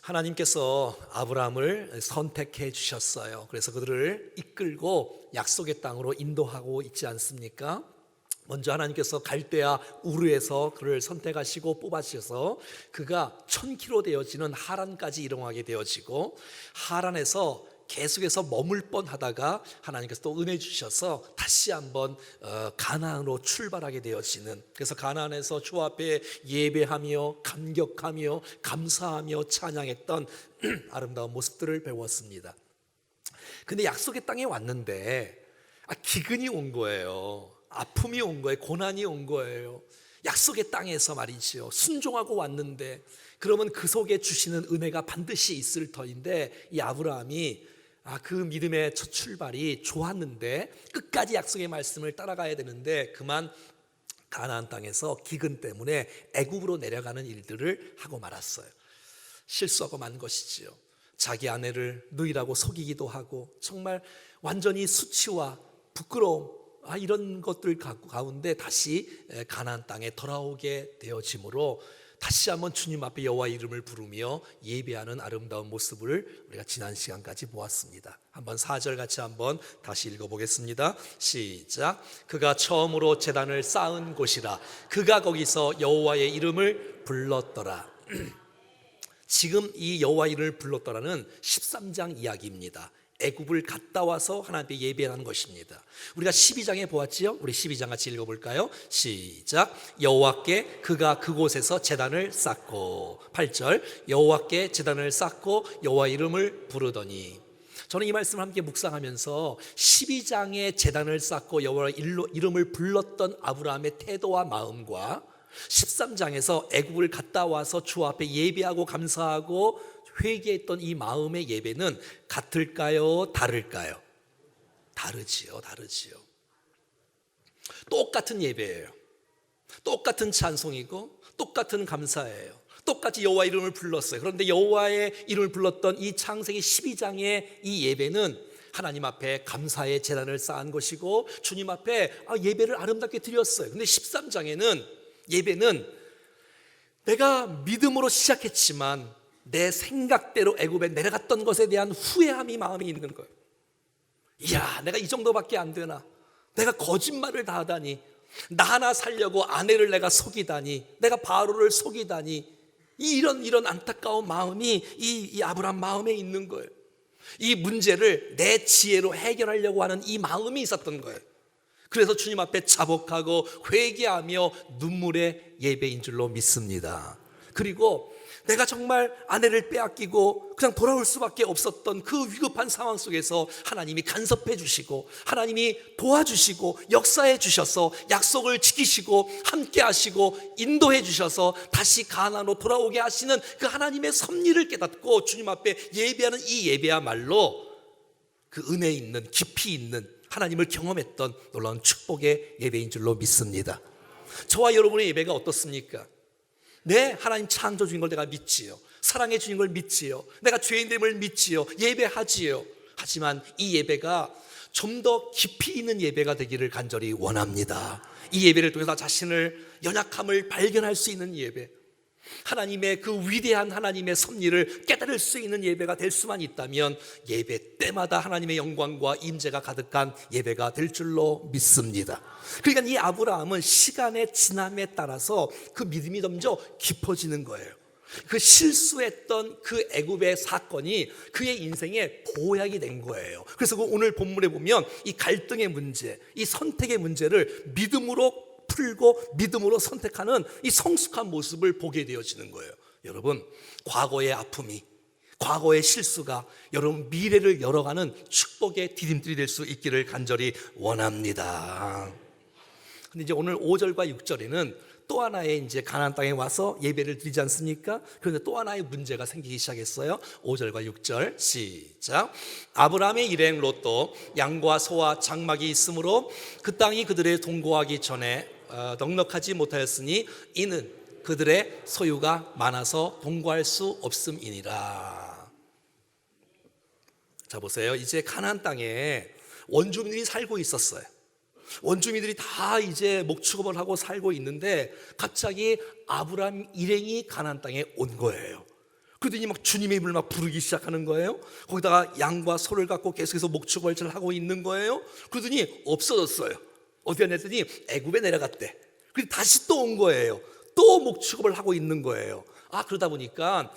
하나님께서 아브라함을 선택해 주셨어요. 그래서 그들을 이끌고 약속의 땅으로 인도하고 있지 않습니까? 먼저 하나님께서 갈대아 우르에서 그를 선택하시고 뽑아주셔서 그가 1000km 되어지는 하란까지 이동하게 되어지고, 하란에서 계속해서 머물 뻔하다가 하나님께서 또 은혜 주셔서 다시 한번 가나안으로 출발하게 되어지는, 그래서 가나안에서 주 앞에 예배하며 감격하며 감사하며 찬양했던 아름다운 모습들을 배웠습니다. 근데 약속의 땅에 왔는데 기근이 온 거예요. 아픔이 온 거예요. 고난이 온 거예요. 약속의 땅에서 말이죠, 순종하고 왔는데 그러면 그 속에 주시는 은혜가 반드시 있을 터인데, 이 아브라함이 그 믿음의 첫 출발이 좋았는데 끝까지 약속의 말씀을 따라가야 되는데 그만 가나안 땅에서 기근 때문에 애굽으로 내려가는 일들을 하고 말았어요. 실수하고 만 것이지요. 자기 아내를 누이라고 속이기도 하고, 정말 완전히 수치와 부끄러움, 이런 것들 가운데 다시 가나안 땅에 돌아오게 되어지므로 다시 한번 주님 앞에 여호와 이름을 부르며 예배하는 아름다운 모습을 우리가 지난 시간까지 보았습니다. 한번 4절 같이 한번 다시 읽어보겠습니다. 시작. 그가 처음으로 제단을 쌓은 곳이라. 그가 거기서 여호와의 이름을 불렀더라. 지금 이 여호와 이름을 불렀더라는 13장 이야기입니다. 애굽을 갔다 와서 하나님께 예배하는 것입니다. 우리가 12장에 보았지요? 우리 12장 같이 읽어볼까요? 시작. 여호와께 그가 그곳에서 제단을 쌓고, 8절. 여호와께 제단을 쌓고 여호와 이름을 부르더니. 저는 이 말씀을 함께 묵상하면서 12장에 제단을 쌓고 여호와 이름을 불렀던 아브라함의 태도와 마음과 13장에서 애굽을 갔다 와서 주 앞에 예배하고 감사하고 회개했던 이 마음의 예배는 같을까요? 다를까요? 다르지요. 똑같은 예배예요. 똑같은 찬송이고 똑같은 감사예요. 똑같이 여호와 이름을 불렀어요. 그런데 여호와의 이름을 불렀던 이 창세기 12장의 이 예배는 하나님 앞에 감사의 제단을 쌓은 것이고 주님 앞에 예배를 아름답게 드렸어요. 근데 13장에는 예배는 내가 믿음으로 시작했지만 내 생각대로 애굽에 내려갔던 것에 대한 후회함이 마음에 있는 거예요. 이야, 내가 이 정도밖에 안 되나? 내가 거짓말을 다 하다니, 나 하나 살려고 아내를 내가 속이다니, 내가 바로를 속이다니, 이런 안타까운 마음이 이 아브라함 마음에 있는 거예요. 이 문제를 내 지혜로 해결하려고 하는 이 마음이 있었던 거예요. 그래서 주님 앞에 자복하고 회개하며 눈물의 예배인 줄로 믿습니다. 그리고 내가 정말 아내를 빼앗기고 그냥 돌아올 수밖에 없었던 그 위급한 상황 속에서 하나님이 간섭해 주시고 하나님이 도와주시고 역사해 주셔서 약속을 지키시고 함께 하시고 인도해 주셔서 다시 가나안으로 돌아오게 하시는 그 하나님의 섭리를 깨닫고 주님 앞에 예배하는 이 예배야말로 그 은혜 있는 깊이 있는 하나님을 경험했던 놀라운 축복의 예배인 줄로 믿습니다. 저와 여러분의 예배가 어떻습니까? 네, 하나님 창조 주인 걸 내가 믿지요. 사랑해 주인 걸 믿지요. 내가 죄인됨을 믿지요. 예배하지요. 하지만 이 예배가 좀 더 깊이 있는 예배가 되기를 간절히 원합니다. 이 예배를 통해서 자신을 연약함을 발견할 수 있는 예배, 하나님의 그 위대한 하나님의 섭리를 깨달을 수 있는 예배가 될 수만 있다면 예배 때마다 하나님의 영광과 임재가 가득한 예배가 될 줄로 믿습니다. 그러니까 이 아브라함은 시간의 지남에 따라서 그 믿음이 점점 깊어지는 거예요. 그 실수했던 그 애굽의 사건이 그의 인생의 보약이 된 거예요. 그래서 오늘 본문에 보면 이 갈등의 문제, 이 선택의 문제를 믿음으로 풀고 믿음으로 선택하는 이 성숙한 모습을 보게 되어지는 거예요. 여러분, 과거의 아픔이, 과거의 실수가 여러분 미래를 열어가는 축복의 디딤돌이 될 수 있기를 간절히 원합니다. 근데 이제 오늘 5절과 6절에는 또 하나의 이제 가나안 땅에 와서 예배를 드리지 않습니까? 그런데 또 하나의 문제가 생기기 시작했어요. 5절과 6절 시작. 아브라함의 일행 롯도 양과 소와 장막이 있으므로 그 땅이 그들의 동거하기 전에 넉넉하지 못하였으니 이는 그들의 소유가 많아서 동거할 수 없음이니라. 자, 보세요. 이제 가나안 땅에 원주민들이 살고 있었어요. 원주민들이 다 이제 목축업을 하고 살고 있는데 갑자기 아브라함 일행이 가나안 땅에 온 거예요. 그러더니 막 주님의 이름을 막 부르기 시작하는 거예요. 거기다가 양과 소를 갖고 계속해서 목축월제를 하고 있는 거예요. 그러더니 없어졌어요. 어디 갔냐더니 애굽에 내려갔대. 그리고 다시 또 온 거예요. 또 목축업을 하고 있는 거예요. 그러다 보니까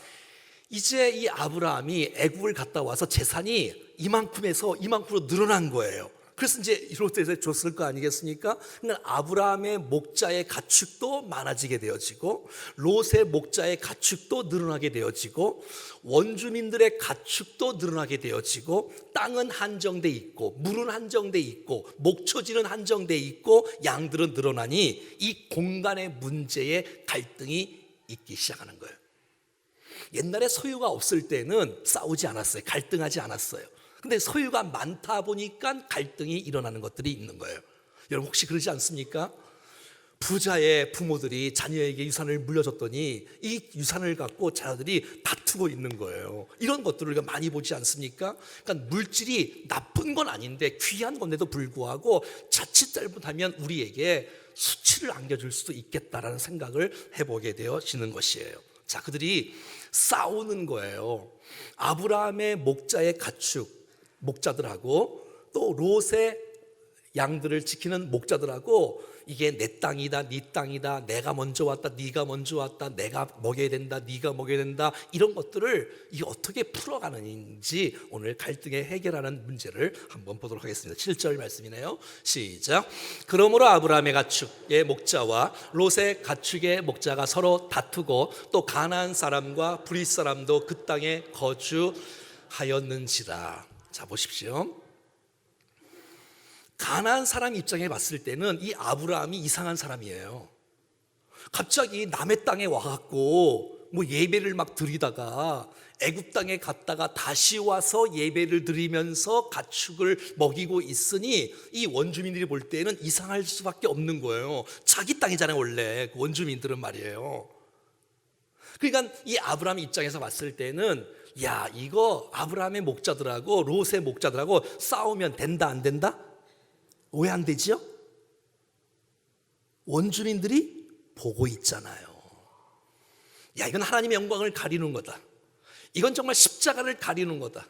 이제 이 아브라함이 애굽을 갔다 와서 재산이 이만큼에서 이만큼으로 늘어난 거예요. 그래서 이제 롯에서 줬을 거 아니겠습니까? 그러니까 아브라함의 목자의 가축도 많아지게 되어지고 롯의 목자의 가축도 늘어나게 되어지고 원주민들의 가축도 늘어나게 되어지고 땅은 한정돼 있고 물은 한정돼 있고 목초지는 한정돼 있고 양들은 늘어나니 이 공간의 문제에 갈등이 있기 시작하는 거예요. 옛날에 소유가 없을 때는 싸우지 않았어요. 갈등하지 않았어요. 근데 소유가 많다 보니까 갈등이 일어나는 것들이 있는 거예요. 여러분 혹시 그러지 않습니까? 부자의 부모들이 자녀에게 유산을 물려줬더니 이 유산을 갖고 자녀들이 다투고 있는 거예요. 이런 것들을 우리가 많이 보지 않습니까? 그러니까 물질이 나쁜 건 아닌데 귀한 건데도 불구하고 자칫 잘못하면 우리에게 수치를 안겨줄 수도 있겠다라는 생각을 해보게 되어지는 것이에요. 자, 그들이 싸우는 거예요. 아브라함의 목자의 가축 목자들하고 또 롯의 양들을 지키는 목자들하고 이게 내 땅이다, 네 땅이다, 내가 먼저 왔다, 네가 먼저 왔다, 내가 먹여야 된다, 네가 먹여야 된다, 이런 것들을 이게 어떻게 풀어가는지 오늘 갈등에 해결하는 문제를 한번 보도록 하겠습니다. 7절 말씀이네요. 시작. 그러므로 아브라함의 가축의 목자와 롯의 가축의 목자가 서로 다투고 또 가나안 사람과 브릿 사람도 그 땅에 거주하였는지라. 자, 보십시오. 가나안 사람 입장에 봤을 때는 이 아브라함이 이상한 사람이에요. 갑자기 남의 땅에 와갖고 뭐 예배를 막 드리다가 애굽 땅에 갔다가 다시 와서 예배를 드리면서 가축을 먹이고 있으니 이 원주민들이 볼 때는 이상할 수밖에 없는 거예요. 자기 땅이잖아요, 원래 그 원주민들은 말이에요. 그러니까 이 아브라함 입장에서 봤을 때는 야, 이거 아브라함의 목자들하고 롯의 목자들하고 싸우면 된다 안 된다? 왜 안 되지요? 원주민들이 보고 있잖아요. 야, 이건 하나님의 영광을 가리는 거다. 이건 정말 십자가를 가리는 거다.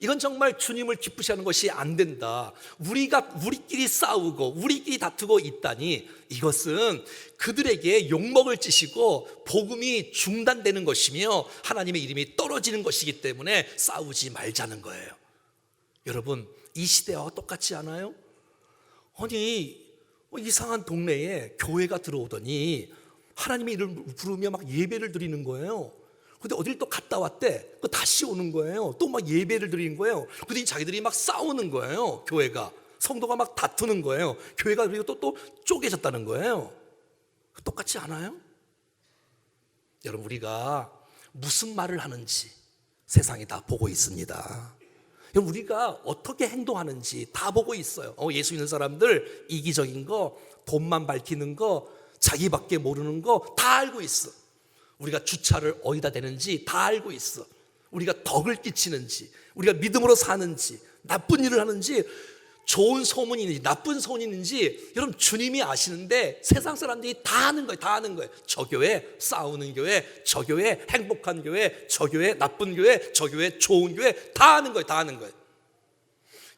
이건 정말 주님을 기쁘시하는 것이 안 된다. 우리끼리 싸우고 우리끼리 다투고 있다니 이것은 그들에게 욕먹을 짓이고 복음이 중단되는 것이며 하나님의 이름이 떨어지는 것이기 때문에 싸우지 말자는 거예요. 여러분, 이 시대와 똑같지 않아요? 아니, 이상한 동네에 교회가 들어오더니 하나님의 이름을 부르며 막 예배를 드리는 거예요. 근데 어딜 또 갔다 왔대. 다시 오는 거예요. 또 막 예배를 드리는 거예요. 근데 자기들이 막 싸우는 거예요. 교회가. 성도가 막 다투는 거예요. 교회가 그리고 또 쪼개졌다는 거예요. 똑같지 않아요? 여러분, 우리가 무슨 말을 하는지 세상이 다 보고 있습니다. 우리가 어떻게 행동하는지 다 보고 있어요. 예수 믿는 사람들 이기적인 거, 돈만 밝히는 거, 자기밖에 모르는 거 다 알고 있어. 우리가 주차를 어디다 대는지 다 알고 있어. 우리가 덕을 끼치는지, 우리가 믿음으로 사는지, 나쁜 일을 하는지, 좋은 소문이 있는지 나쁜 소문이 있는지 여러분 주님이 아시는데 세상 사람들이 다 아는 거예요. 다 아는 거예요. 저 교회 싸우는 교회, 저 교회 행복한 교회, 저 교회 나쁜 교회, 저 교회 좋은 교회 다 아는 거예요. 다 아는 거예요.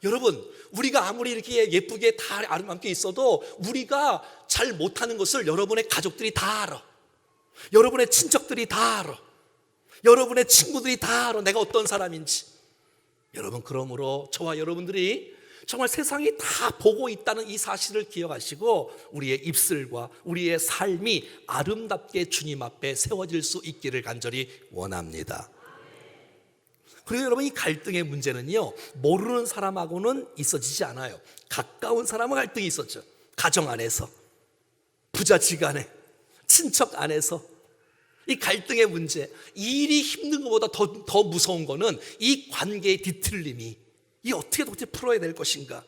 여러분, 우리가 아무리 이렇게 예쁘게 다 아름답게 있어도 우리가 잘 못하는 것을 여러분의 가족들이 다 알아. 여러분의 친척들이 다 알아. 여러분의 친구들이 다 알아. 내가 어떤 사람인지. 여러분, 그러므로 저와 여러분들이 정말 세상이 다 보고 있다는 이 사실을 기억하시고 우리의 입술과 우리의 삶이 아름답게 주님 앞에 세워질 수 있기를 간절히 원합니다. 그리고 여러분, 이 갈등의 문제는요, 모르는 사람하고는 있어지지 않아요. 가까운 사람과 갈등이 있었죠. 가정 안에서, 부자지간에, 친척 안에서. 이 갈등의 문제, 일이 힘든 것보다 더 무서운 거는 이 관계의 뒤틀림이, 이 어떻게 풀어야 될 것인가.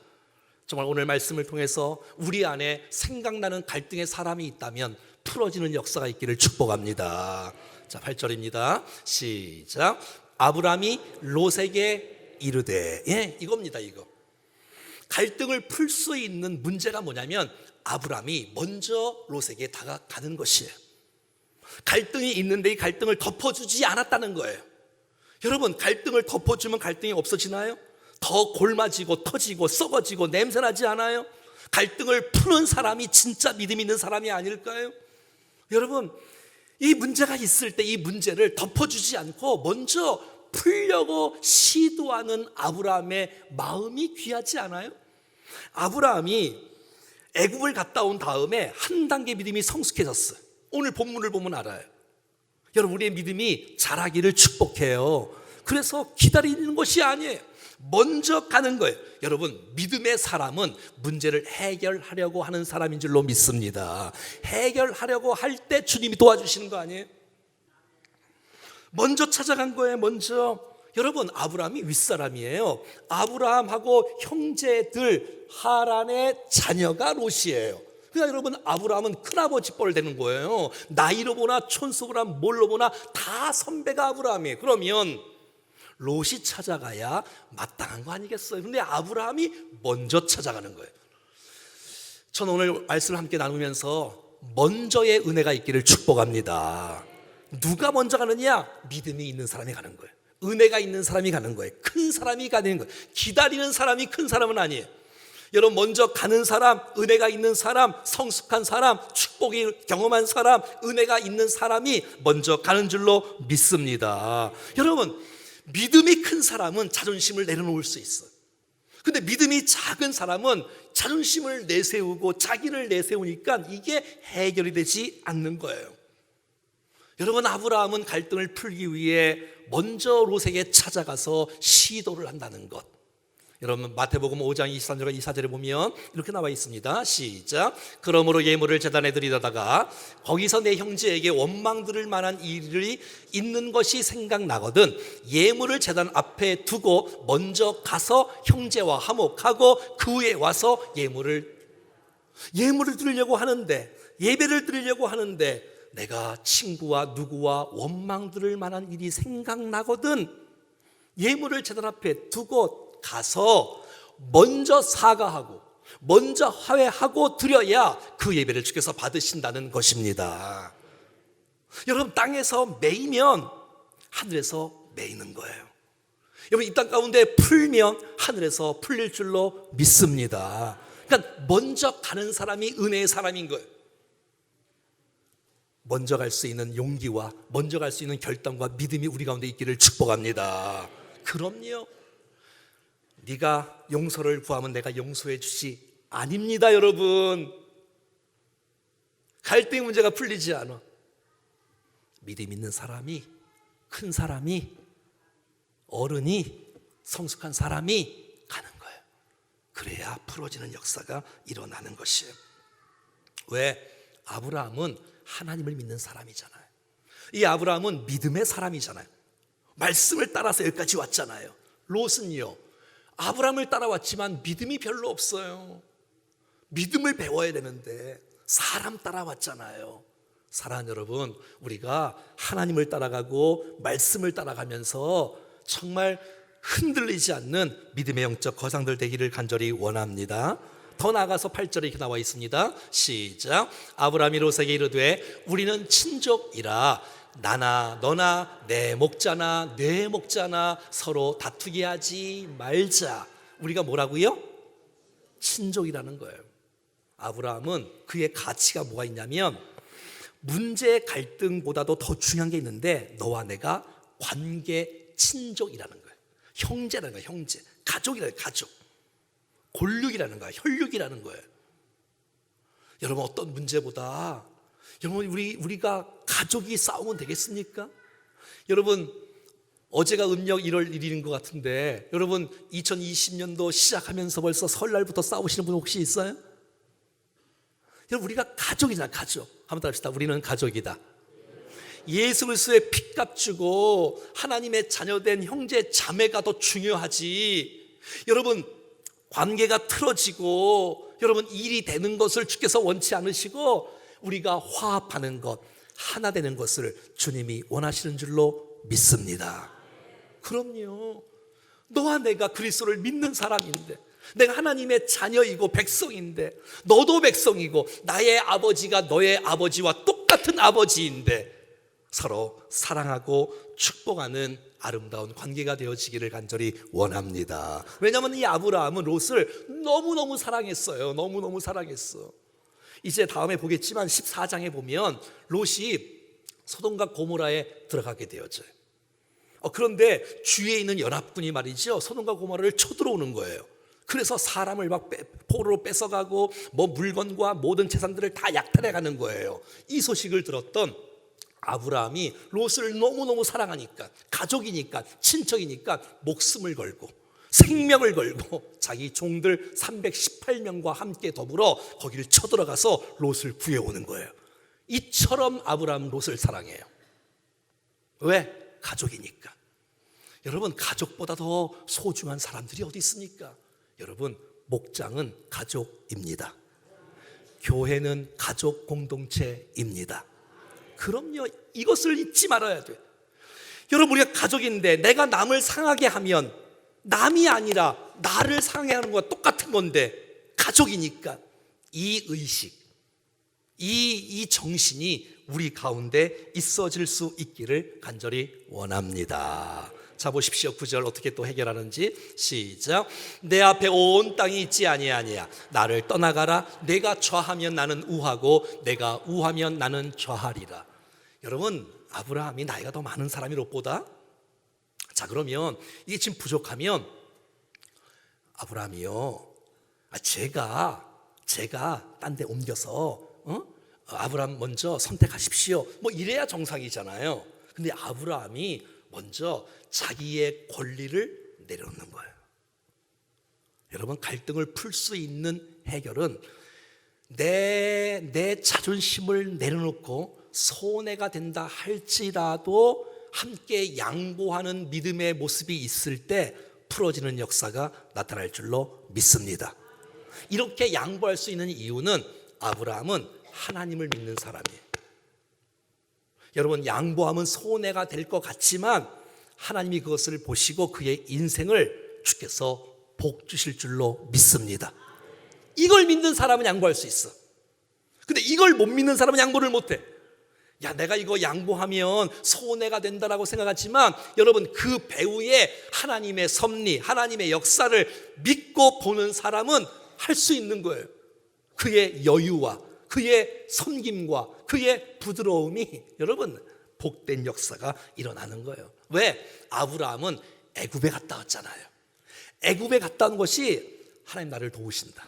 정말 오늘 말씀을 통해서 우리 안에 생각나는 갈등의 사람이 있다면 풀어지는 역사가 있기를 축복합니다. 자, 8절입니다. 시작. 아브라함이 롯에게 이르되, 이겁니다. 이거 갈등을 풀 수 있는 문제가 뭐냐면 아브라함이 먼저 롯에게 다가가는 것이에요. 갈등이 있는데 이 갈등을 덮어주지 않았다는 거예요. 여러분, 갈등을 덮어주면 갈등이 없어지나요? 더 골마지고 터지고 썩어지고 냄새나지 않아요? 갈등을 푸는 사람이 진짜 믿음 있는 사람이 아닐까요? 여러분, 이 문제가 있을 때 이 문제를 덮어주지 않고 먼저 풀려고 시도하는 아브라함의 마음이 귀하지 않아요? 아브라함이 애굽을 갔다 온 다음에 한 단계 믿음이 성숙해졌어요. 오늘 본문을 보면 알아요. 여러분, 우리의 믿음이 자라기를 축복해요. 그래서 기다리는 것이 아니에요. 먼저 가는 거예요. 여러분, 믿음의 사람은 문제를 해결하려고 하는 사람인 줄로 믿습니다. 해결하려고 할 때 주님이 도와주시는 거 아니에요? 먼저 찾아간 거예요. 먼저. 여러분, 아브라함이 윗사람이에요. 아브라함하고 형제들 하란의 자녀가 롯이에요. 그러니까 여러분, 아브라함은 큰아버지 뻘 되는 거예요. 나이로 보나 촌속으로 보나 뭘로 보나 다 선배가 아브라함이에요. 그러면 롯이 찾아가야 마땅한 거 아니겠어요? 근데 아브라함이 먼저 찾아가는 거예요. 저는 오늘 말씀을 함께 나누면서 먼저의 은혜가 있기를 축복합니다. 누가 먼저 가느냐? 믿음이 있는 사람이 가는 거예요. 은혜가 있는 사람이 가는 거예요. 큰 사람이 가는 거예요. 기다리는 사람이 큰 사람은 아니에요. 여러분, 먼저 가는 사람, 은혜가 있는 사람, 성숙한 사람, 축복이 경험한 사람, 은혜가 있는 사람이 먼저 가는 줄로 믿습니다. 여러분, 믿음이 큰 사람은 자존심을 내려놓을 수 있어요. 근데 믿음이 작은 사람은 자존심을 내세우고 자기를 내세우니까 이게 해결이 되지 않는 거예요. 여러분, 아브라함은 갈등을 풀기 위해 먼저 롯에게 찾아가서 시도를 한다는 것. 여러분, 마태복음 5장 23절과 24절에 보면 이렇게 나와 있습니다. 시작. 그러므로 예물을 제단에 드리다가 거기서 내 형제에게 원망 들을 만한 일이 있는 것이 생각나거든 예물을 제단 앞에 두고 먼저 가서 형제와 화목하고 그 후에 와서 예물을 드리려고 하는데, 예배를 드리려고 하는데 내가 친구와 누구와 원망 들을 만한 일이 생각나거든 예물을 제단 앞에 두고 가서 먼저 사과하고 먼저 화해하고 드려야 그 예배를 주께서 받으신다는 것입니다. 여러분, 땅에서 매이면 하늘에서 매이는 거예요. 여러분, 이 땅 가운데 풀면 하늘에서 풀릴 줄로 믿습니다. 그러니까 먼저 가는 사람이 은혜의 사람인 거예요. 먼저 갈 수 있는 용기와 먼저 갈 수 있는 결단과 믿음이 우리 가운데 있기를 축복합니다. 그럼요. 네가 용서를 구하면 내가 용서해 주지 아닙니다. 여러분, 갈등 문제가 풀리지 않아. 믿음 있는 사람이, 큰 사람이, 어른이, 성숙한 사람이 가는 거예요. 그래야 풀어지는 역사가 일어나는 것이에요. 왜? 아브라함은 하나님을 믿는 사람이잖아요. 이 아브라함은 믿음의 사람이잖아요. 말씀을 따라서 여기까지 왔잖아요. 롯은요, 아브라함을 따라왔지만 믿음이 별로 없어요. 믿음을 배워야 되는데 사람 따라왔잖아요. 사랑하는 여러분, 우리가 하나님을 따라가고 말씀을 따라가면서 정말 흔들리지 않는 믿음의 영적 거장들 되기를 간절히 원합니다. 더 나아가서 8절에 이렇게 나와 있습니다. 시작. 아브라함이 롯에게 이르되 우리는 친족이라 나나 너나 내 목자나 내 목자나 서로 다투게 하지 말자. 우리가 뭐라고요? 친족이라는 거예요. 아브라함은 그의 가치가 뭐가 있냐면 문제 갈등보다도 더 중요한 게 있는데 너와 내가 관계 친족이라는 거예요. 형제라는 거예요. 형제. 가족이라는 거예요. 가족. 골육이라는 거예요. 혈육이라는 거예요. 여러분, 어떤 문제보다 여러분, 우리가 가족이 싸우면 되겠습니까? 여러분, 어제가 음력 1월 1일인 것 같은데 여러분, 2020년도 시작하면서 벌써 설날부터 싸우시는 분 혹시 있어요? 여러분, 우리가 가족이잖아. 가족. 한번 더 합시다. 우리는 가족이다. 예수 그리스도의 피값 주고 하나님의 자녀된 형제 자매가 더 중요하지. 여러분, 관계가 틀어지고 여러분 일이 되는 것을 주께서 원치 않으시고 우리가 화합하는 것, 하나 되는 것을 주님이 원하시는 줄로 믿습니다. 그럼요. 너와 내가 그리스도를 믿는 사람인데, 내가 하나님의 자녀이고 백성인데, 너도 백성이고 나의 아버지가 너의 아버지와 똑같은 아버지인데 서로 사랑하고 축복하는 아름다운 관계가 되어지기를 간절히 원합니다. 왜냐하면 이 아브라함은 롯을 너무너무 사랑했어요. 너무너무 사랑했어. 이제 다음에 보겠지만 14장에 보면 롯이 소돔과 고모라에 들어가게 되어져요. 그런데 주위에 있는 연합군이 말이죠, 소돔과 고모라를 쳐들어오는 거예요. 그래서 사람을 막 포로로 뺏어가고 뭐 물건과 모든 재산들을 다 약탈해가는 거예요. 이 소식을 들었던 아브라함이 롯을 너무너무 사랑하니까, 가족이니까, 친척이니까 목숨을 걸고 생명을 걸고 자기 종들 318명과 함께 더불어 거기를 쳐들어가서 롯을 구해오는 거예요. 이처럼 아브라함 롯을 사랑해요. 왜? 가족이니까. 여러분, 가족보다 더 소중한 사람들이 어디 있습니까? 여러분, 목장은 가족입니다. 교회는 가족 공동체입니다. 그럼요, 이것을 잊지 말아야 돼요. 여러분, 우리가 가족인데 내가 남을 상하게 하면 남이 아니라 나를 상하게 하는 것과 똑같은 건데, 가족이니까 이 의식, 이 정신이 우리 가운데 있어질 수 있기를 간절히 원합니다. 자, 보십시오. 9절 어떻게 또 해결하는지. 시작. 내 앞에 온 땅이 있지 아니하니야. 나를 떠나가라. 내가 좌하면 나는 우하고 내가 우하면 나는 좌하리라. 여러분, 아브라함이 나이가 더 많은 사람이 롯보다? 자, 그러면 이게 지금 부족하면 아브라함이요, 제가 딴 데 옮겨서 아브라함 먼저 선택하십시오, 뭐 이래야 정상이잖아요. 근데 아브라함이 먼저 자기의 권리를 내려놓는 거예요. 여러분, 갈등을 풀 수 있는 해결은 내 자존심을 내려놓고 손해가 된다 할지라도 함께 양보하는 믿음의 모습이 있을 때 풀어지는 역사가 나타날 줄로 믿습니다. 이렇게 양보할 수 있는 이유는 아브라함은 하나님을 믿는 사람이에요. 여러분, 양보하면 손해가 될 것 같지만 하나님이 그것을 보시고 그의 인생을 주께서 복 주실 줄로 믿습니다. 이걸 믿는 사람은 양보할 수 있어. 근데 이걸 못 믿는 사람은 양보를 못해. 야, 내가 이거 양보하면 손해가 된다라고 생각하지만 여러분, 그 배후에 하나님의 섭리, 하나님의 역사를 믿고 보는 사람은 할 수 있는 거예요. 그의 여유와 그의 섬김과 그의 부드러움이 여러분 복된 역사가 일어나는 거예요. 왜? 아브라함은 애굽에 갔다 왔잖아요. 애굽에 갔다 온 것이 하나님 나를 도우신다,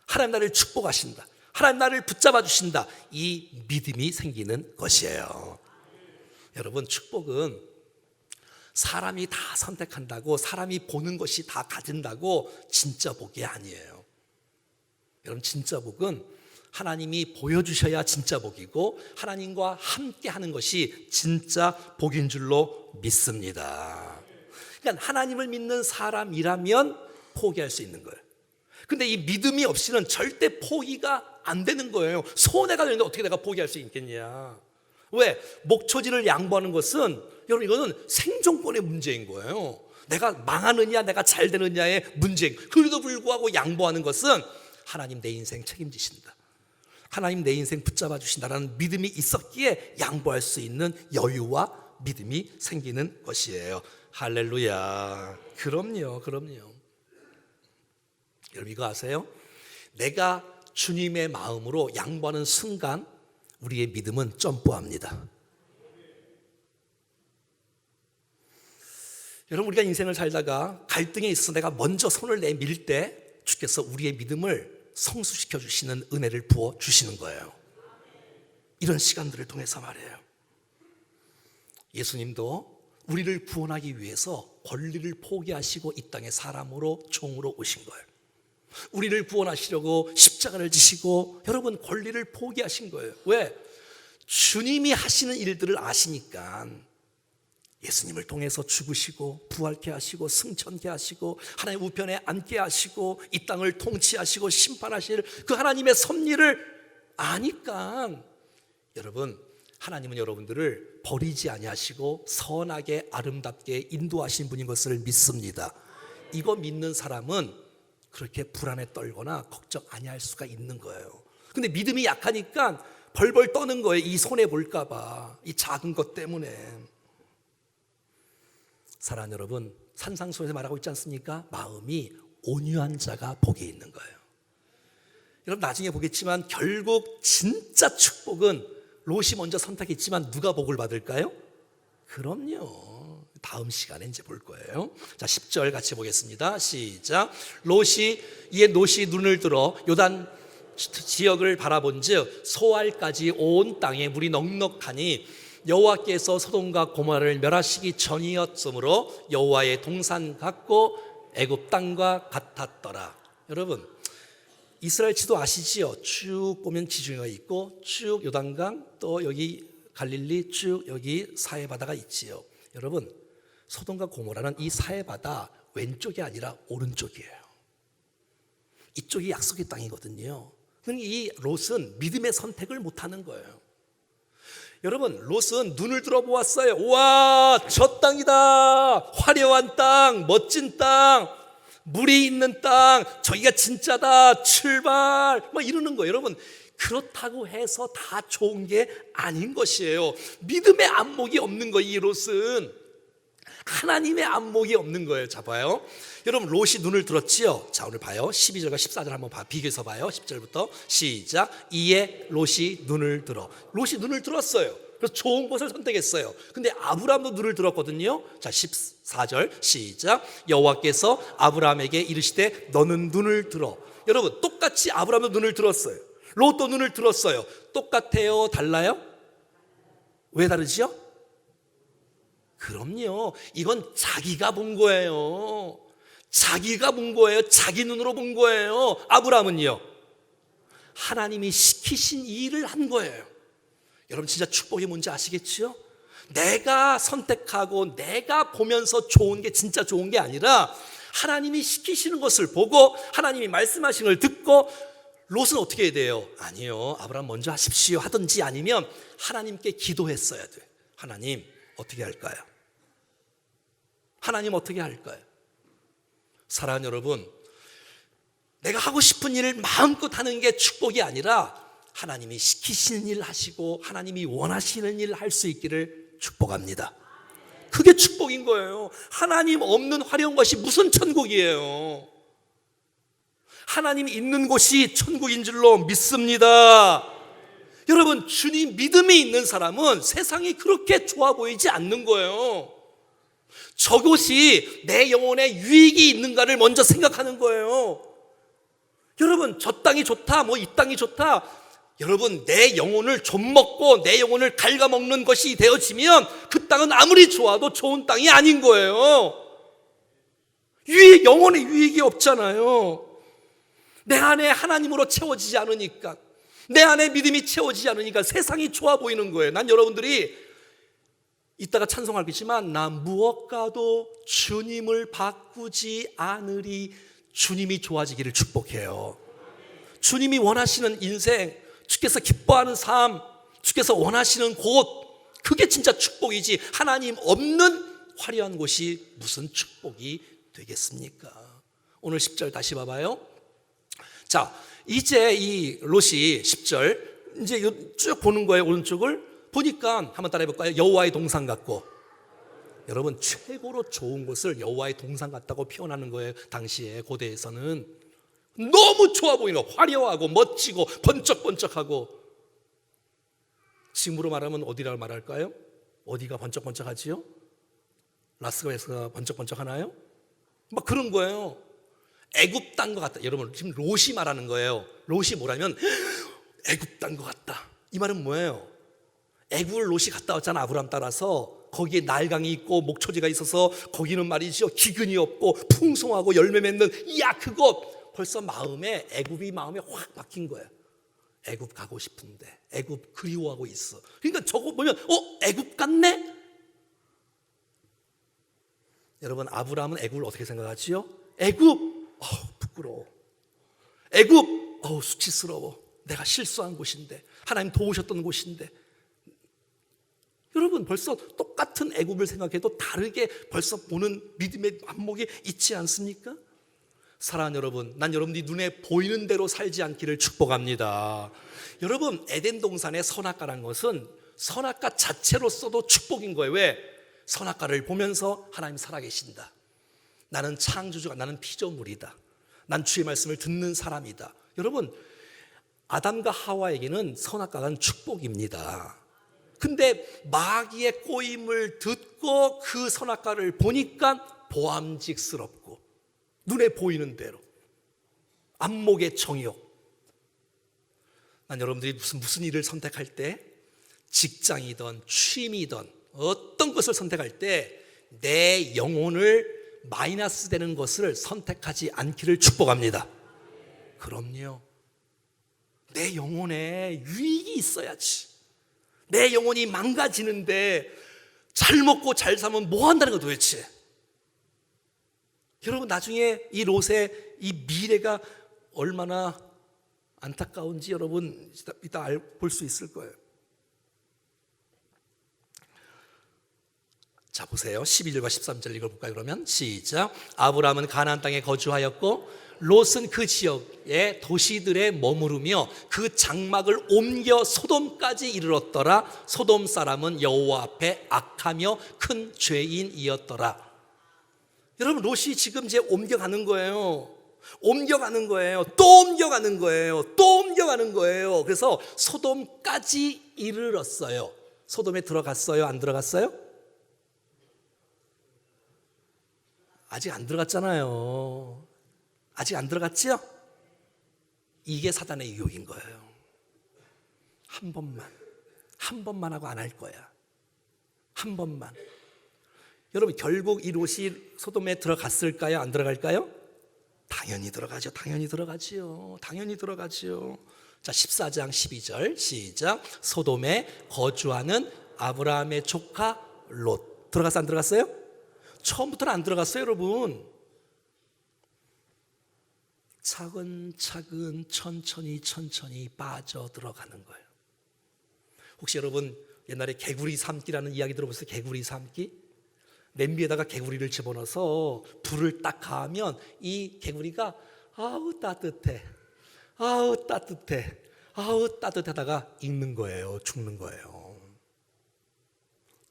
하나님 나를 축복하신다, 하나님 나를 붙잡아 주신다, 이 믿음이 생기는 것이에요. 여러분, 축복은 사람이 다 선택한다고, 사람이 보는 것이 다 가진다고 진짜 복이 아니에요. 여러분, 진짜 복은 하나님이 보여주셔야 진짜 복이고 하나님과 함께 하는 것이 진짜 복인 줄로 믿습니다. 그러니까 하나님을 믿는 사람이라면 포기할 수 있는 거예요. 근데 이 믿음이 없이는 절대 포기가 안 되는 거예요. 손해가 되는데 어떻게 내가 포기할 수 있겠냐. 왜? 목초지를 양보하는 것은 여러분, 이거는 생존권의 문제인 거예요. 내가 망하느냐 내가 잘 되느냐의 문제. 그래도 불구하고 양보하는 것은 하나님 내 인생 책임지신다, 하나님 내 인생 붙잡아 주신다라는 믿음이 있었기에 양보할 수 있는 여유와 믿음이 생기는 것이에요. 할렐루야. 그럼요. 여러분, 이거 아세요? 내가 주님의 마음으로 양보하는 순간 우리의 믿음은 점프합니다. 여러분, 우리가 인생을 살다가 갈등에 있어서 내가 먼저 손을 내밀 때 주께서 우리의 믿음을 성수시켜 주시는 은혜를 부어 주시는 거예요. 이런 시간들을 통해서 말이에요. 예수님도 우리를 구원하기 위해서 권리를 포기하시고 이 땅에 사람으로 종으로 오신 거예요. 우리를 구원하시려고 십자가를 지시고 여러분 권리를 포기하신 거예요. 왜? 주님이 하시는 일들을 아시니까 예수님을 통해서 죽으시고 부활케 하시고 승천케 하시고 하나님 우편에 앉게 하시고 이 땅을 통치하시고 심판하실 그 하나님의 섭리를 아니까 여러분, 하나님은 여러분들을 버리지 아니하시고 선하게 아름답게 인도하신 분인 것을 믿습니다. 이거 믿는 사람은 그렇게 불안에 떨거나 걱정 아니할 수가 있는 거예요. 근데 믿음이 약하니까 벌벌 떠는 거예요. 이 손해 볼까 봐. 이 작은 것 때문에. 사랑하는 여러분, 산상수에서 말하고 있지 않습니까? 마음이 온유한 자가 복이 있는 거예요. 여러분 나중에 보겠지만 결국 진짜 축복은 롯이 먼저 선택했지만 누가 복을 받을까요? 그럼요. 다음 시간에 이제 볼 거예요. 자, 10절 같이 보겠습니다. 시작. 이에 롯이 눈을 들어 요단 지역을 바라본즉 소알까지 온 땅에 물이 넉넉하니 여호와께서 소돔과 고모라를 멸하시기 전이었으므로 여호와의 동산 같고 애굽 땅과 같았더라. 여러분 이스라엘 지도 아시지요? 쭉 보면 지중해가 있고 쭉 요단강 또 여기 갈릴리 쭉 여기 사해바다가 있지요. 여러분 소돔과 고모라는 이 사해바다 왼쪽이 아니라 오른쪽이에요. 이쪽이 약속의 땅이거든요. 그러니까 이 롯은 믿음의 선택을 못하는 거예요. 여러분 롯은 눈을 들어보았어요. 우와 저 땅이다. 화려한 땅, 멋진 땅, 물이 있는 땅, 저기가 진짜다. 출발 막 이러는 거예요. 여러분 그렇다고 해서 다 좋은 게 아닌 것이에요. 믿음의 안목이 없는 거예요. 이 롯은 하나님의 안목이 없는 거예요. 자 봐요. 여러분 롯이 눈을 들었지요. 자 오늘 봐요. 12절과 14절 한번 비교해서 봐요. 10절부터 시작. 이에 롯이 눈을 들어. 롯이 눈을 들었어요. 그래서 좋은 곳을 선택했어요. 근데 아브라함도 눈을 들었거든요. 자 14절 시작. 여호와께서 아브라함에게 이르시되 너는 눈을 들어. 여러분 똑같이 아브라함도 눈을 들었어요. 롯도 눈을 들었어요. 똑같아요? 달라요? 왜 다르지요? 그럼요. 이건 자기가 본 거예요. 자기가 본 거예요. 자기 눈으로 본 거예요. 아브라함은요 하나님이 시키신 일을 한 거예요. 여러분 진짜 축복이 뭔지 아시겠죠? 내가 선택하고 내가 보면서 좋은 게 진짜 좋은 게 아니라 하나님이 시키시는 것을 보고 하나님이 말씀하시는 걸 듣고 롯은 어떻게 해야 돼요? 아니요 아브라함 먼저 하십시오 하든지 아니면 하나님께 기도했어야 돼요. 하나님 어떻게 할까요? 하나님 어떻게 할까요? 사랑하는 여러분 내가 하고 싶은 일을 마음껏 하는 게 축복이 아니라 하나님이 시키시는 일을 하시고 하나님이 원하시는 일을 할 수 있기를 축복합니다. 그게 축복인 거예요. 하나님 없는 화려한 것이 무슨 천국이에요. 하나님이 있는 곳이 천국인 줄로 믿습니다. 여러분 주님 믿음이 있는 사람은 세상이 그렇게 좋아 보이지 않는 거예요. 저곳이 내 영혼에 유익이 있는가를 먼저 생각하는 거예요. 여러분 저 땅이 좋다 뭐 이 땅이 좋다, 여러분 내 영혼을 좀먹고 내 영혼을 갉아먹는 것이 되어지면 그 땅은 아무리 좋아도 좋은 땅이 아닌 거예요. 영혼에 유익이 없잖아요. 내 안에 하나님으로 채워지지 않으니까, 내 안에 믿음이 채워지지 않으니까 세상이 좋아 보이는 거예요. 난 여러분들이 이따가 찬송하겠지만 나 무엇과도 주님을 바꾸지 않으리, 주님이 좋아지기를 축복해요. 주님이 원하시는 인생, 주께서 기뻐하는 삶, 주께서 원하시는 곳, 그게 진짜 축복이지 하나님 없는 화려한 곳이 무슨 축복이 되겠습니까? 오늘 10절 다시 봐봐요. 자 이제 이 롯이 10절 이제 쭉 보는 거예요. 오른쪽을 보니까 한번 따라해 볼까요? 여호와의 동산 같고. 여러분 최고로 좋은 곳을 여호와의 동산 같다고 표현하는 거예요. 당시에 고대에서는 너무 좋아 보이는 거, 화려하고 멋지고 번쩍번쩍하고. 지금으로 말하면 어디라고 말할까요? 어디가 번쩍번쩍하지요? 라스베가스가 번쩍번쩍하나요? 막 그런 거예요. 애굽 땅 것 같다. 여러분 지금 롯이 말하는 거예요. 롯이 뭐라면 애굽 땅 것 같다. 이 말은 뭐예요? 애굽을 롯이 갔다 왔잖아. 아브라함 따라서. 거기에 날강이 있고 목초지가 있어서 거기는 말이죠 기근이 없고 풍성하고 열매 맺는 이야 그곳. 벌써 마음에 애굽이 마음에 확 박힌 거예요. 애굽 가고 싶은데, 애굽 그리워하고 있어. 그러니까 저거 보면 애굽 같네? 여러분 아브라함은 애굽을 어떻게 생각하지요? 애굽 부끄러워. 애굽 수치스러워. 내가 실수한 곳인데, 하나님 도우셨던 곳인데. 여러분 벌써 똑같은 애굽을 생각해도 다르게 벌써 보는 믿음의 안목이 있지 않습니까? 사랑하는 여러분, 난 여러분들이 눈에 보이는 대로 살지 않기를 축복합니다. 여러분, 에덴 동산의 선악과란 것은 선악과 자체로서도 축복인 거예요. 왜? 선악과를 보면서 하나님 살아계신다. 나는 창조주가, 나는 피조물이다. 난 주의 말씀을 듣는 사람이다. 여러분, 아담과 하와에게는 선악과는 축복입니다. 근데 마귀의 꼬임을 듣고 그 선악과를 보니까 보암직스럽고 눈에 보이는 대로 안목의 정욕. 난 여러분들이 무슨 일을 선택할 때, 직장이든 취미든 어떤 것을 선택할 때 내 영혼을 마이너스 되는 것을 선택하지 않기를 축복합니다. 그럼요. 내 영혼에 유익이 있어야지. 내 영혼이 망가지는데 잘 먹고 잘 사면 뭐 한다는 거 도대체. 여러분, 나중에 이 롯의 이 미래가 얼마나 안타까운지 여러분 이따 볼 수 있을 거예요. 자, 보세요. 11절과 13절 읽어볼까요? 그러면 시작. 아브라함은 가나안 땅에 거주하였고 롯은 그 지역의 도시들에 머무르며 그 장막을 옮겨 소돔까지 이르렀더라. 소돔 사람은 여호와 앞에 악하며 큰 죄인이었더라. 여러분, 롯이 지금 이제 옮겨가는 거예요. 옮겨가는 거예요. 또 옮겨가는 거예요. 또 옮겨가는 거예요. 그래서 소돔까지 이르렀어요. 소돔에 들어갔어요? 안 들어갔어요? 아직 안 들어갔잖아요. 아직 안 들어갔지요? 이게 사단의 유혹인 거예요. 한 번만 하고 안 할 거야. 한 번만. 여러분, 결국 이 롯이 소돔에 들어갔을까요? 안 들어갈까요? 당연히 들어가죠. 당연히 들어가지요. 당연히 들어가지요. 자, 14장 12절 시작. 소돔에 거주하는 아브라함의 조카 롯. 들어갔어, 안 들어갔어요? 처음부터는 안 들어갔어요, 여러분. 차근차근 천천히 빠져 들어가는 거예요. 혹시 여러분 옛날에 개구리 삶기라는 이야기 들어보셨어요? 개구리 삶기? 냄비에다가 개구리를 집어넣어서 불을 딱 가하면 이 개구리가 아우 따뜻해, 아우 따뜻해, 아우 따뜻하다가 익는 거예요. 죽는 거예요.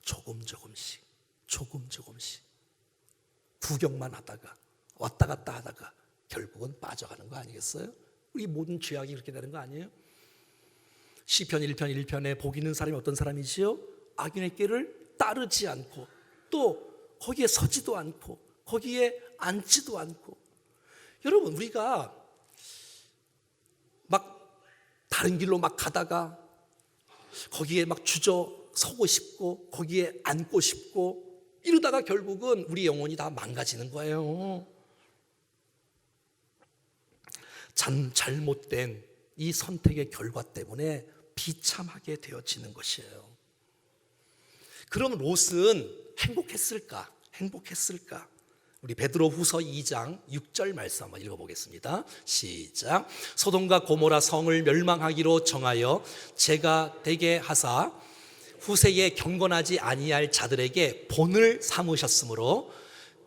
조금씩 구경만 하다가 왔다 갔다 하다가 결국은 빠져가는 거 아니겠어요? 우리 모든 죄악이 그렇게 되는 거 아니에요? 시편 1편 1편에 복 있는 사람이 어떤 사람이지요? 악인의 길을 따르지 않고 또 거기에 서지도 않고 거기에 앉지도 않고. 여러분, 우리가 막 다른 길로 막 가다가 거기에 막 서고 싶고 거기에 앉고 싶고 이러다가 결국은 우리 영혼이 다 망가지는 거예요. 잘못된 이 선택의 결과 때문에 비참하게 되어지는 것이에요. 그럼 롯은 행복했을까? 우리 베드로 후서 2장 6절 말씀 한번 읽어보겠습니다. 시작. 소돔과 고모라 성을 멸망하기로 정하여 제가 되게 하사 후세에 경건하지 아니할 자들에게 본을 삼으셨으므로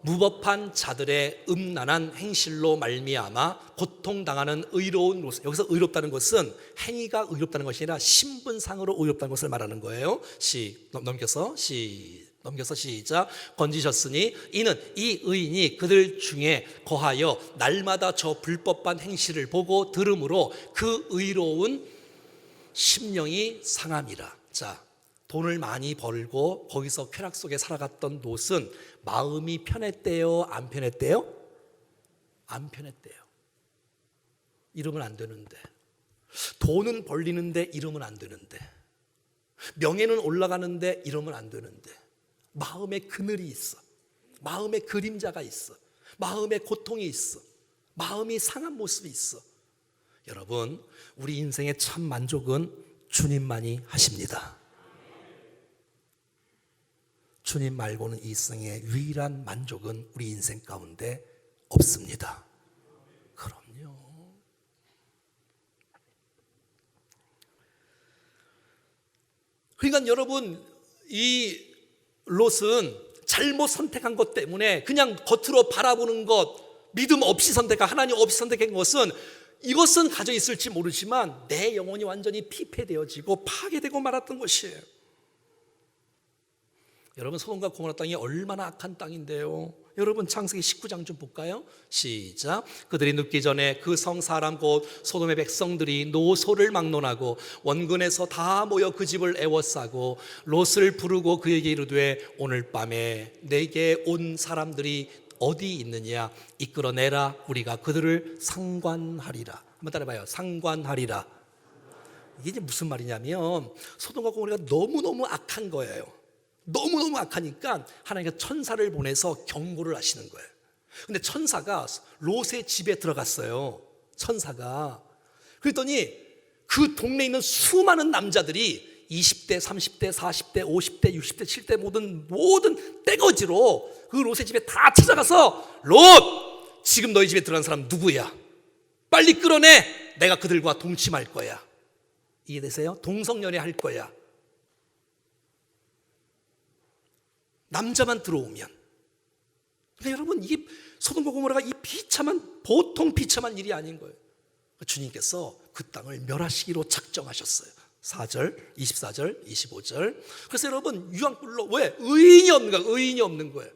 무법한 자들의 음란한 행실로 말미암아 고통당하는 의로운 롯. 여기서 의롭다는 것은 행위가 의롭다는 것이 아니라 신분상으로 의롭다는 것을 말하는 거예요. 넘겨서 시작. 건지셨으니 이는 이 의인이 그들 중에 거하여 날마다 저 불법한 행실을 보고 들음으로 그 의로운 심령이 상함이라. 자, 돈을 많이 벌고 거기서 쾌락 속에 살아갔던 롯은 마음이 편했대요? 안 편했대요? 안 편했대요. 이러면 안 되는데, 돈은 벌리는데 이러면 안 되는데, 명예는 올라가는데 이러면 안 되는데, 마음에 그늘이 있어, 마음에 그림자가 있어, 마음에 고통이 있어, 마음이 상한 모습이 있어. 여러분, 우리 인생의 참 만족은 주님만이 하십니다. 주님 말고는 이 세상의 유일한 만족은 우리 인생 가운데 없습니다. 그럼요. 그러니까 여러분, 이 롯은 잘못 선택한 것 때문에 그냥 겉으로 바라보는 것, 믿음 없이 선택한, 하나님 없이 선택한 것은, 이것은 가져 있을지 모르지만 내 영혼이 완전히 피폐되어지고 파괴되고 말았던 것이에요. 여러분, 소돔과 고모라 땅이 얼마나 악한 땅인데요. 여러분, 창세기 19장 좀 볼까요? 시작. 그들이 눕기 전에 그 성 사람 곧 소돔의 백성들이 노소를 막론하고 원근에서 다 모여 그 집을 애워싸고 롯을 부르고 그에게 이르되 오늘 밤에 내게 온 사람들이 어디 있느냐, 이끌어내라. 우리가 그들을 상관하리라. 한번 따라해봐요. 상관하리라. 이게 이제 무슨 말이냐면, 소돔과 고모라가 너무너무 악한 거예요. 너무너무 악하니까 하나님께서 천사를 보내서 경고를 하시는 거예요. 근데 천사가 롯의 집에 들어갔어요. 천사가. 그랬더니 그 동네에 있는 수많은 남자들이 20대, 30대, 40대, 50대, 60대, 70대 모든 떼거지로 그 롯의 집에 다 찾아가서, 롯! 지금 너희 집에 들어간 사람 누구야? 빨리 끌어내! 내가 그들과 동침할 거야. 이해되세요? 동성연애 할 거야. 남자만 들어오면. 그러니까 여러분, 이게 소돔과 고모라가 이 비참한, 보통 비참한 일이 아닌 거예요. 주님께서 그 땅을 멸하시기로 작정하셨어요. 4절, 24절, 25절. 그래서 여러분, 유황불로, 왜? 의인이 없는 거예요. 의인이 없는 거예요.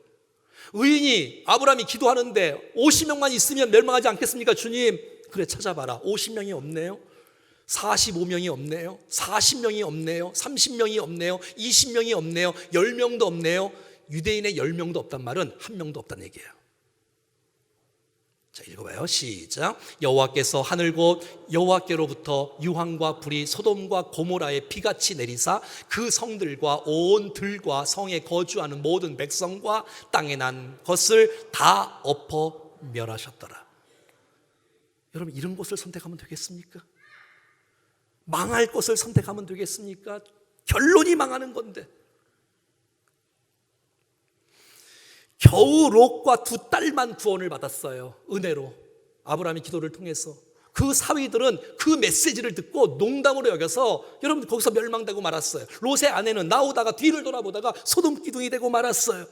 의인이, 아브라함이 기도하는데 50명만 있으면 멸망하지 않겠습니까? 주님, 그래 찾아봐라. 50명이 없네요. 45명이 없네요. 40명이 없네요. 30명이 없네요. 20명이 없네요. 10명도 없네요. 유대인의 10명도 없단 말은 한 명도 없다는 얘기예요. 자, 읽어봐요. 시작. 여호와께서 하늘 곧 여호와께로부터 유황과 불이 소돔과 고모라에 비같이 내리사 그 성들과 온 들과 성에 거주하는 모든 백성과 땅에 난 것을 다 엎어 멸하셨더라. 여러분, 이런 곳을 선택하면 되겠습니까? 망할 것을 선택하면 되겠습니까? 결론이 망하는 건데. 겨우 롯과 두 딸만 구원을 받았어요. 은혜로. 아브라함의 기도를 통해서. 그 사위들은 그 메시지를 듣고 농담으로 여겨서 여러분 거기서 멸망되고 말았어요. 롯의 아내는 나오다가 뒤를 돌아보다가 소돔 기둥이 되고 말았어요.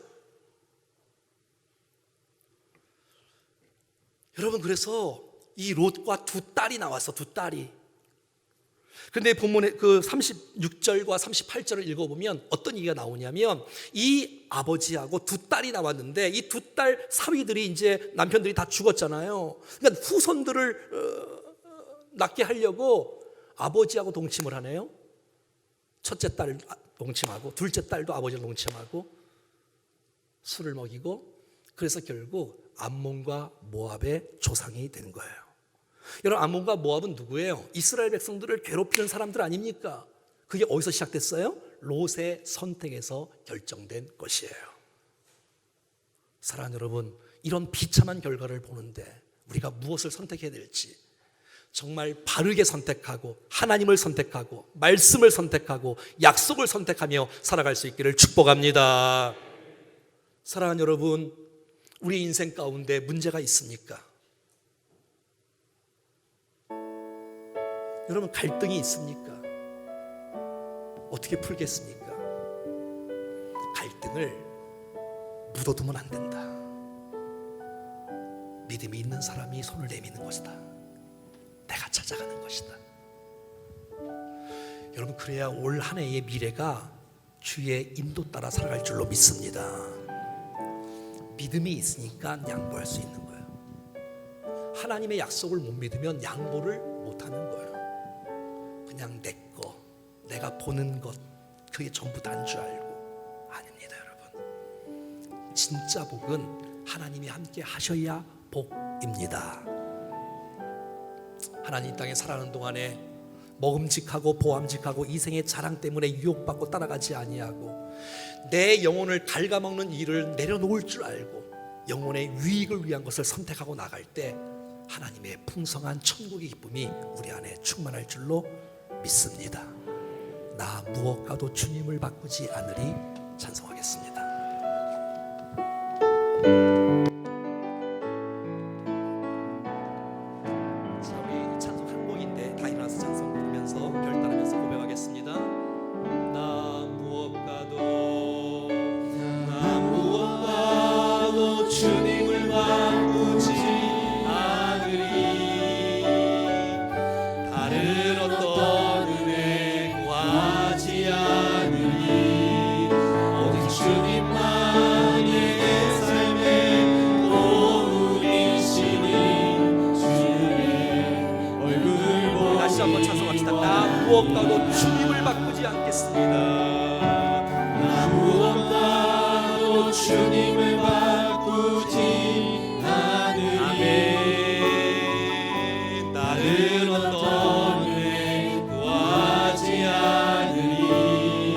여러분, 그래서 이 롯과 두 딸이 나왔어. 두 딸이. 근데 본문에 그 36절과 38절을 읽어보면 어떤 얘기가 나오냐면, 이 아버지하고 두 딸이 나왔는데 이 두 딸 사위들이 이제 남편들이 다 죽었잖아요. 그러니까 후손들을 낳게 하려고 아버지하고 동침을 하네요. 첫째 딸 동침하고 둘째 딸도 아버지랑 동침하고 술을 먹이고, 그래서 결국 암몬과 모압의 조상이 된 거예요. 여러분, 암몬과 모압은 누구예요? 이스라엘 백성들을 괴롭히는 사람들 아닙니까? 그게 어디서 시작됐어요? 롯의 선택에서 결정된 것이에요. 사랑하는 여러분, 이런 비참한 결과를 보는데 우리가 무엇을 선택해야 될지 정말 바르게 선택하고 하나님을 선택하고 말씀을 선택하고 약속을 선택하며 살아갈 수 있기를 축복합니다. 사랑하는 여러분, 우리 인생 가운데 문제가 있습니까? 여러분, 갈등이 있습니까? 어떻게 풀겠습니까? 갈등을 묻어두면 안 된다. 믿음이 있는 사람이 손을 내미는 것이다. 내가 찾아가는 것이다. 여러분, 그래야 올 한 해의 미래가 주의 인도 따라 살아갈 줄로 믿습니다. 믿음이 있으니까 양보할 수 있는 거예요. 하나님의 약속을 못 믿으면 양보를 못 하는 거예요. 그냥 내 거, 내가 보는 것, 그게 전부 다인 줄 알고. 아닙니다, 여러분. 진짜 복은 하나님이 함께 하셔야 복입니다. 하나님 땅에 살아가는 동안에 먹음직하고 보암직하고 이생의 자랑 때문에 유혹받고 따라가지 아니하고 내 영혼을 갉아먹는 일을 내려놓을 줄 알고 영혼의 유익을 위한 것을 선택하고 나갈 때 하나님의 풍성한 천국의 기쁨이 우리 안에 충만할 줄로 믿습니다. 나 무엇과도 주님을 바꾸지 않으리. 찬송하겠습니다. 자, 우리 찬송 한 곡인데 다 일어나서 찬송 부르면서 결단하면서 고백하겠습니다. 나 무엇과도 주님을 바꾸지 주님을 바꾸지 않으리. 다른 어떤 은혜 구하지 않으리.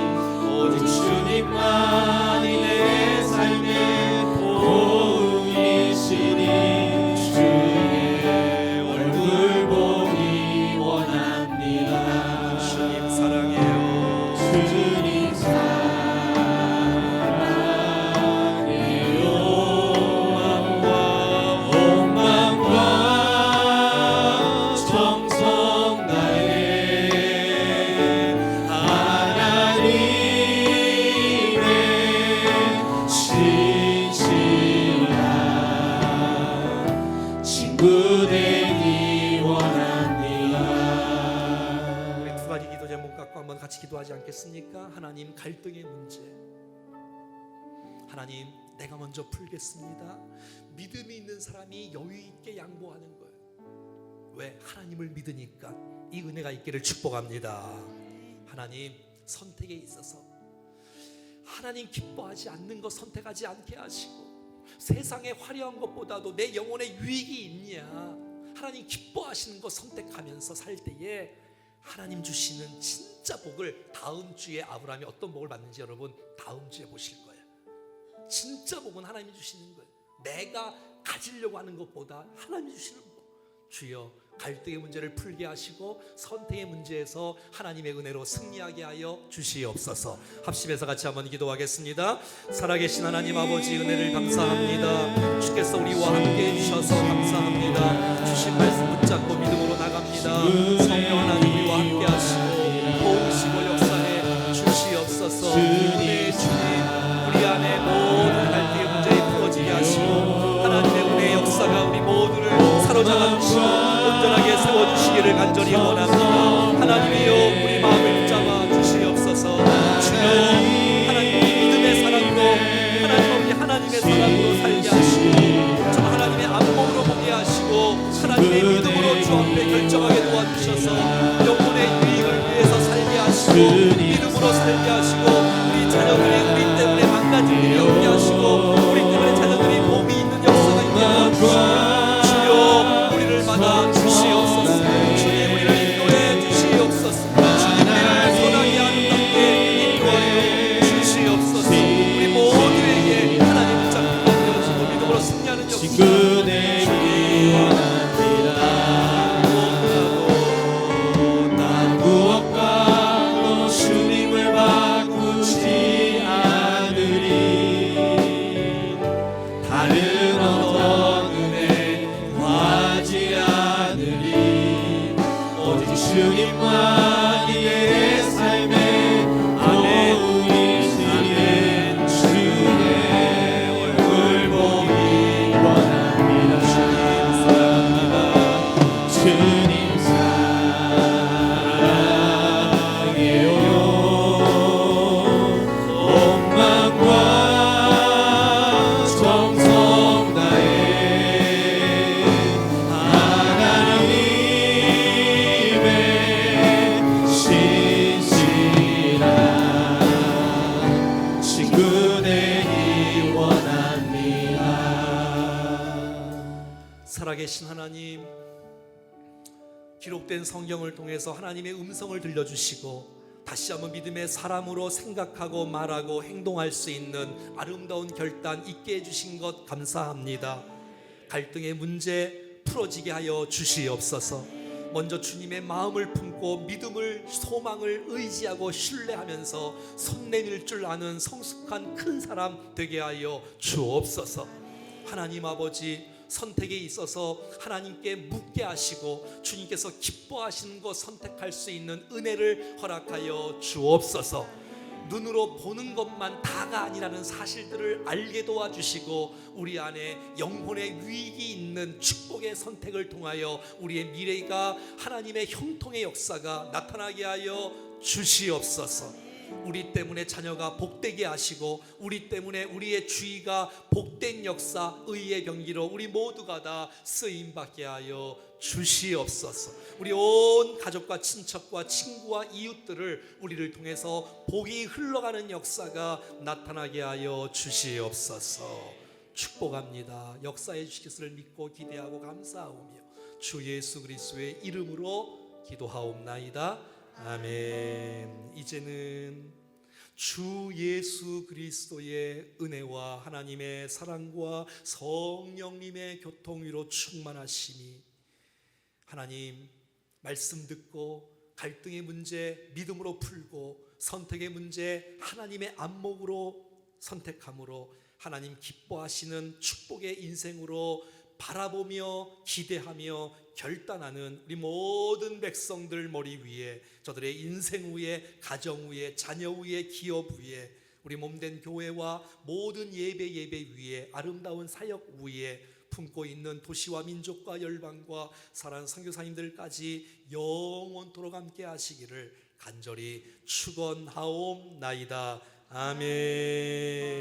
오직 주님만이 내 삶의 도움이시니 주의 얼굴 보기 원합니다. 주님 사랑해요. 주님 사랑해요. 온 마음과 정성 다해 하나님의 신실한 친구 되기 원합니다. 우리 두 가지 기도 제목 갖고 한번 같이 기도하지 않겠습니까? 하나님, 갈등의 문제. 하나님, 내가 먼저 풀겠습니다. 믿음이 있는 사람이 여유 있게 양보하는 거예요. 왜? 하나님을 믿으니까. 이 은혜가 있기를 축복합니다. 하나님, 선택에 있어서 하나님 기뻐하지 않는 것 선택하지 않게 하시고, 세상의 화려한 것보다도 내 영혼에 유익이 있냐, 하나님 기뻐하시는 것 선택하면서 살 때에 하나님 주시는 진짜 복을, 다음 주에 아브라함이 어떤 복을 받는지 여러분 다음 주에 보실 거예요. 진짜 복은 하나님이 주시는 거예요. 내가 가지려고 하는 것보다 하나님이 주시는 복. 주여, 갈등의 문제를 풀게 하시고 선택의 문제에서 하나님의 은혜로 승리하게 하여 주시옵소서. 합심해서 같이 한번 기도하겠습니다. 살아계신 하나님 아버지, 은혜를 감사합니다. 주께서 우리와 함께 해주셔서 감사합니다. 주신 말씀 붙잡고 믿음으로 나갑니다. 성령 하나님 우리와 함께 하시고 도우시고 역사해 주시옵소서. 은혜의 주님, 우리 안에 모든 갈등의 문제에 풀어지게 하시고 하나님의 은혜의 역사가 우리 모두를 사로잡아 주시고 온전하게 세워주시기를 간절히 원합니다. 하나님이여, 우리 마음을 붙잡아 주시옵소서. 주여, 하나님의 믿음의 사랑으로, 하나님 우리 하나님의 사랑으로 살게 하시고 저 하나님의 안목으로 보게 하시고 하나님의 믿음으로 주 앞에 결정하게 도와주셔서 영혼의 유익을 위해서 살게 하시고 믿음으로 살게 하시고 우리 자녀들이 우리 때문에 망가질 일이 없게 하시고 우리 때문에 자녀들이 복이 있는 역사가 있게 도와주시고 받아 주시옵소서. 주님, 우리를 인도해 주시옵소서. 주님, 우리를 선하게 아름답게 인도하여 주시옵소서. 우리 모두에게 하나님 붙잡고 되어지고 믿음으로 승리하는 역사 되기 원합니다. 난 무엇과 주님을 바꾸지 않으리. 다른 어떤 은혜 구하지 않으리. 오직 주님만이 내 삶의 도움이시니 주의 얼굴 보기 원합니다. 주님 사랑해요. 온 마음과 정성 다해 하나님의 신실한 친구 되기 원합니다. 살아계신 하나님, 기록된 성경을 통해서 하나님의 음성을 들려주시고 다시 한번 믿음의 사람으로 생각하고 말하고 행동할 수 있는 아름다운 결단 있게 해주신 것 감사합니다. 갈등의 문제 풀어지게 하여 주시옵소서. 먼저 주님의 마음을 품고 믿음을, 소망을 의지하고 신뢰하면서 손 내밀 줄 아는 성숙한 큰 사람 되게 하여 주옵소서. 하나님 아버지, 선택에 있어서 하나님께 묻게 하시고 주님께서 기뻐하시는 것 선택할 수 있는 은혜를 허락하여 주옵소서. 눈으로 보는 것만 다가 아니라는 사실들을 알게 도와주시고 우리 안에 영혼의 유익이 있는 축복의 선택을 통하여 우리의 미래가 하나님의 형통의 역사가 나타나게 하여 주시옵소서. 우리 때문에 자녀가 복되게 하시고 우리 때문에 우리의 주의가 복된 역사, 의의 병기로 우리 모두가 다 쓰임받게 하여 주시옵소서. 우리 온 가족과 친척과 친구와 이웃들을 우리를 통해서 복이 흘러가는 역사가 나타나게 하여 주시옵소서. 축복합니다. 역사해 주시기를 믿고 기대하고 감사하오며 주 예수 그리스도의 이름으로 기도하옵나이다. 아멘. 이제는 주 예수 그리스도의 은혜와 하나님의 사랑과 성령님의 교통위로 충만하심이 하나님 말씀 듣고 갈등의 문제 믿음으로 풀고 선택의 문제 하나님의 안목으로 선택함으로 하나님 기뻐하시는 축복의 인생으로 바라보며 기대하며 결단하는 우리 모든 백성들 머리 위에 저들의 인생 위에 가정 위에 자녀 위에 기업 위에 우리 몸된 교회와 모든 예배 위에 아름다운 사역 위에 품고 있는 도시와 민족과 열방과 사랑하는 선교사님들까지 영원토록 함께 하시기를 간절히 축원하옵나이다. 아멘.